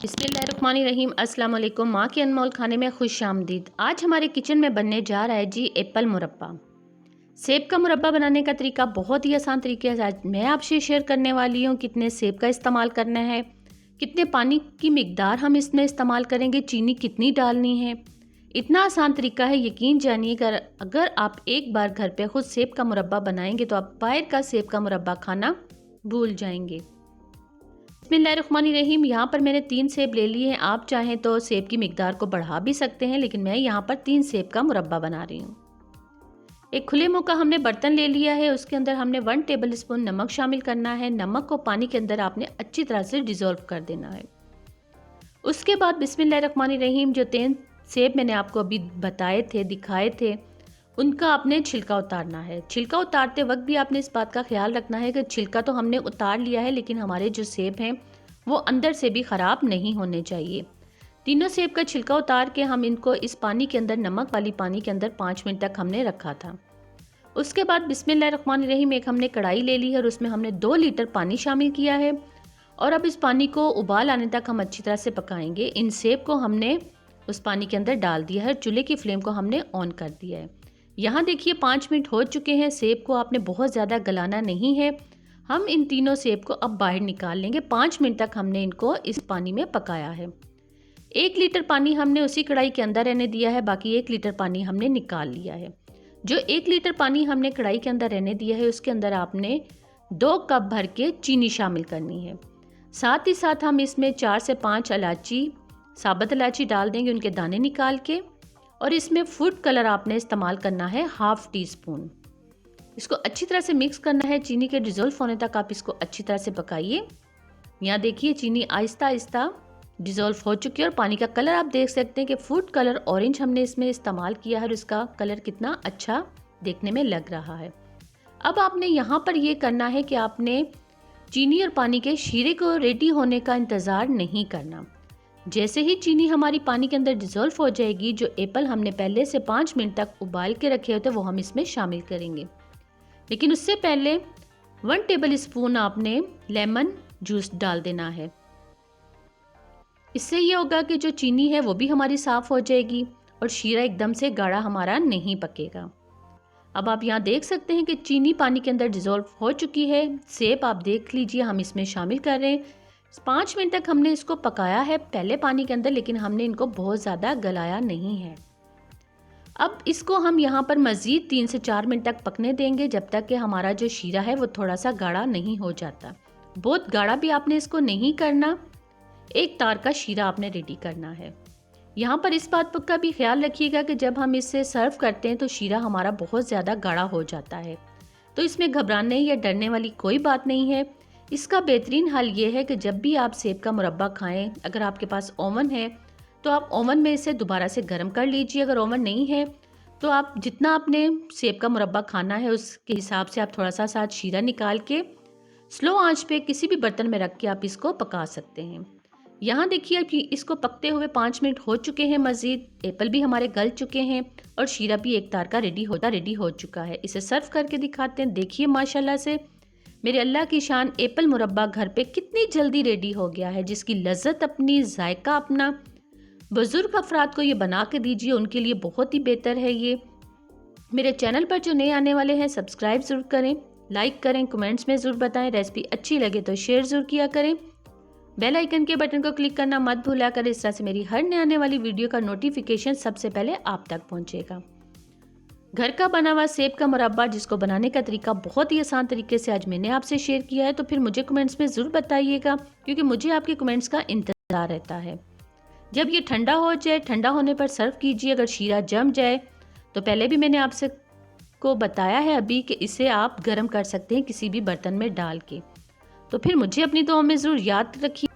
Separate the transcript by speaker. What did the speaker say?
Speaker 1: बिस्मिल्लाहिर्रहमानिर्रहीम। अस्सलाम वालेकुम। माँ के अनमोल खाने में खुश आमदीद। आज हमारे किचन में बनने जा रहा है जी एप्पल मुरब्बा। सेब का मुरब्बा बनाने का तरीका बहुत ही आसान तरीके से आज मैं आपसे शेयर करने वाली हूँ। कितने सेब का इस्तेमाल करना है, कितने पानी की मिकदार हम इसमें इस्तेमाल करेंगे, चीनी कितनी डालनी है, इतना आसान तरीका है। यकीन जानिए अगर आप एक बार घर पे खुद सेब का मुरब्बा बनाएंगे तो आप बाहर का सेब का मुरब्बा खाना भूल जाएंगे। बिस्मिल्लाहिर्रहमानिर्रहीम। यहाँ पर मैंने 3 सेब ले लिए हैं। आप चाहें तो सेब की मिकदार को बढ़ा भी सकते हैं, लेकिन मैं यहाँ पर 3 सेब का मुरब्बा बना रही हूँ। एक खुले मुंह का हमने बर्तन ले लिया है। उसके अंदर हमने 1 टेबल स्पून नमक शामिल करना है। नमक को पानी के अंदर आपने अच्छी तरह से डिज़ोल्व कर देना है। उसके बाद बिस्मिल्लाहिर्रहमानिर्रहीम जो 3 सेब मैंने आपको अभी बताए थे, दिखाए थे, उनका आपने छिलका उतारना है। छिलका उतारते वक्त भी आपने इस बात का ख्याल रखना है कि छिलका तो हमने उतार लिया है, लेकिन हमारे जो सेब हैं वो अंदर से भी ख़राब नहीं होने चाहिए। तीनों सेब का छिलका उतार के हम इनको इस पानी के अंदर, नमक वाली पानी के अंदर 5 मिनट तक हमने रखा था। उसके बाद बिस्मिल्लाहिर्रहमानिर्रहीम एक हमने कढ़ाई ले ली है और उसमें हमने 2 लीटर पानी शामिल किया है और अब इस पानी को उबाल आने तक हम अच्छी तरह से पकाएंगे। इन सेब को हमने उस पानी के अंदर डाल दिया है। चूल्हे की फ्लेम को हमने ऑन कर दिया है। यहाँ देखिए 5 मिनट हो चुके हैं। सेब को आपने बहुत ज़्यादा गलाना नहीं है। हम इन तीनों सेब को अब बाहर निकाल लेंगे। 5 मिनट तक हमने इनको इस पानी में पकाया है। 1 लीटर पानी हमने उसी कढ़ाई के अंदर रहने दिया है, बाकी 1 लीटर पानी हमने निकाल लिया है। जो 1 लीटर पानी हमने कढ़ाई के अंदर रहने दिया है उसके अंदर आपने 2 कप भर के चीनी शामिल करनी है। साथ ही साथ हम इसमें 4 से 5 इलायची, साबुत इलायची डाल देंगे, उनके दाने निकाल के। और इसमें फूड कलर आपने इस्तेमाल करना है 1/2 टीस्पून। इसको अच्छी तरह से मिक्स करना है। चीनी के डिज़ोल्व होने तक आप इसको अच्छी तरह से पकाइए। यहाँ देखिए चीनी आहिस्ता आहिस्ता डिज़ोल्व हो चुकी है और पानी का कलर आप देख सकते हैं कि फूड कलर ऑरेंज हमने इसमें इस्तेमाल किया है और इसका कलर कितना अच्छा देखने में लग रहा है। अब आपने यहाँ पर ये करना है कि आपने चीनी और पानी के शीरे को रेडी होने का इंतज़ार नहीं करना। जैसे ही चीनी हमारी पानी के अंदर डिज़ोल्व हो जाएगी, जो एप्पल हमने पहले से 5 मिनट तक उबाल के रखे होते वो हम इसमें शामिल करेंगे। लेकिन उससे पहले 1 टेबल स्पून आपने लेमन जूस डाल देना है। इससे ये होगा कि जो चीनी है वो भी हमारी साफ़ हो जाएगी और शीरा एकदम से गाढ़ा हमारा नहीं पकेगा। अब आप यहाँ देख सकते हैं कि चीनी पानी के अंदर डिज़ोल्व हो चुकी है। सेब आप देख लीजिए हम इसमें शामिल कर रहे हैं। 5 मिनट तक हमने इसको पकाया है पहले पानी के अंदर, लेकिन हमने इनको बहुत ज़्यादा गलाया नहीं है। अब इसको हम यहाँ पर मज़ीद 3 से 4 मिनट तक पकने देंगे, जब तक कि हमारा जो शीरा है वो थोड़ा सा गाढ़ा नहीं हो जाता। बहुत गाढ़ा भी आपने इसको नहीं करना, एक तार का शीरा आपने रेडी करना है। यहाँ पर इस बात का भी ख्याल रखिएगा कि जब हम इससे सर्व करते हैं तो शीरा हमारा बहुत ज़्यादा गाढ़ा हो जाता है, तो इसमें घबराने या डरने वाली कोई बात नहीं है। इसका बेहतरीन हल ये है कि जब भी आप सेब का मुरब्बा खाएं, अगर आपके पास ओवन है तो आप ओवन में इसे दोबारा से गर्म कर लीजिए। अगर ओवन नहीं है तो आप जितना आपने सेब का मुरब्बा खाना है उसके हिसाब से आप थोड़ा सा साथ शीरा निकाल के स्लो आंच पे किसी भी बर्तन में रख के आप इसको पका सकते हैं। यहाँ देखिए अब इसको पकते हुए 5 मिनट हो चुके हैं। मज़ीद एप्पल भी हमारे गल चुके हैं और शीरा भी एक तार का रेडी हो चुका है। इसे सर्व करके दिखाते हैं। देखिए माशाल्लाह से मेरे अल्लाह की शान एप्पल मुरब्बा घर पे कितनी जल्दी रेडी हो गया है, जिसकी लज्जत अपनी, जायका अपना। बुजुर्ग अफराद को ये बना के दीजिए, उनके लिए बहुत ही बेहतर है ये। मेरे चैनल पर जो नए आने वाले हैं सब्सक्राइब ज़रूर करें, लाइक करें, कमेंट्स में ज़रूर बताएं। रेसिपी अच्छी लगे तो शेयर ज़रूर किया करें। बेल आइकन के बटन को क्लिक करना मत भूला करें। इस तरह से मेरी हर नए आने वाली वीडियो का नोटिफिकेशन सबसे पहले आप तक पहुंचेगा। घर का बना हुआ सेब का मुरब्बा, जिसको बनाने का तरीका बहुत ही आसान तरीके से आज मैंने आपसे शेयर किया है, तो फिर मुझे कमेंट्स में ज़रूर बताइएगा, क्योंकि मुझे आपके कमेंट्स का इंतज़ार रहता है। जब ये ठंडा हो जाए, ठंडा होने पर सर्व कीजिए। अगर शीरा जम जाए तो पहले भी मैंने आपसे को बताया है अभी कि इसे आप गर्म कर सकते हैं किसी भी बर्तन में डाल के। तो फिर मुझे अपनी दुआ में ज़रूर याद रखिए।